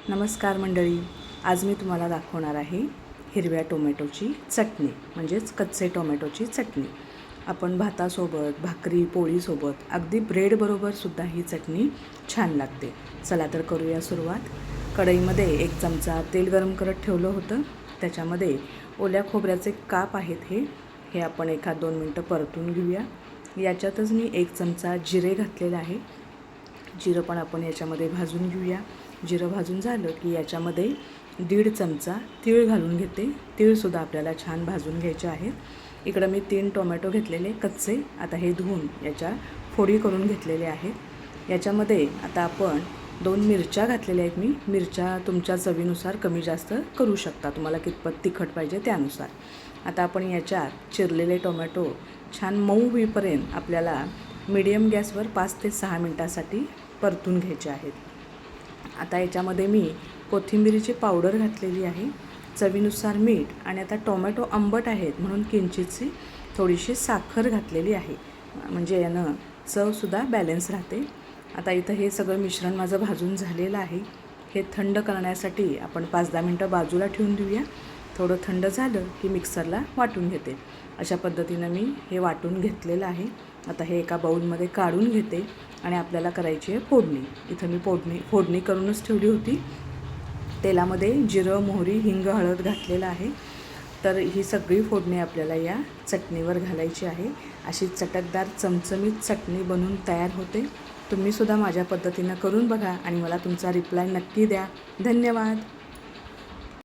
नमस्कार मंडळी, आज मी तुम्हाला दाखवणार आहे हिरव्या टोमॅटोची चटणी, म्हणजेच कच्चे टोमॅटोची चटणी। आपण भातासोबत, भाकरी, पोळीसोबत, अगदी ब्रेडबरोबरसुद्धा ही चटणी छान लागते। चला तर करूया सुरुवात। कढईमध्ये 1 चमचा तेल गरम करत ठेवलं होतं। त्याच्यामध्ये ओल्या खोबऱ्याचे काप आहेत हे आपण 1-2 मिनटं परतून घेऊया। याच्यातच मी 1 चमचा जिरे घातलेले आहे। जिरं पण आपण याच्यामध्ये भाजून घेऊया। जिरं भाजून झालं की याच्यामध्ये 1.5 चमचा तीळ घालून घेते। तीळसुद्धा आपल्याला छान भाजून घ्यायचे आहेत। इकडं मी 3 टोमॅटो घेतलेले कच्चे, आता हे धुवून याच्या फोडी करून घेतलेले आहेत। याच्यामध्ये आता आपण 2 मिरच्या घातलेल्या आहेत। मी मिरच्या तुमच्या चवीनुसार कमी जास्त करू शकता, तुम्हाला कितपत तिखट पाहिजे त्यानुसार। आता आपण याच्यात चिरलेले टोमॅटो छान मऊ होईपर्यंत आपल्याला मीडियम गॅसवर 5 ते 6 मिनटासाठी परतून घ्यायचे आहेत। आता याच्यामध्ये मी कोथिंबीरीची पावडर घातलेली आहे, चवीनुसार मीठ, आणि आता टोमॅटो आंबट आहेत म्हणून किंचितशी थोडीशी साखर घातलेली आहे, म्हणजे यानं चवसुद्धा बॅलन्स राहते। आता इथं हे सगळं मिश्रण माझं भाजून झालेलं आहे। हे थंड करण्यासाठी आपण 5-10 मिनटं बाजूला ठेवून देऊया। थोडं थंड झालं की मिक्सरला वाटून घेते। अशा पद्धतीनं मी हे वाटून घेतलेलं आहे। आता हे एका बाउलमध्ये काढून घेते आणि आपल्याला करायची आहे फोडणी। इथं मी फोडणी करूनच ठेवली होती। तेलामध्ये जिरं, मोहरी, हिंग, हळद घातलेलं आहे। तर ही सगळी फोडणी आपल्याला या चटणीवर घालायची आहे। अशी चटकदार चमचमीत चटणी बनवून तयार होते। तुम्हीसुद्धा माझ्या पद्धतीनं करून बघा आणि मला तुमचा रिप्लाय नक्की द्या। धन्यवाद।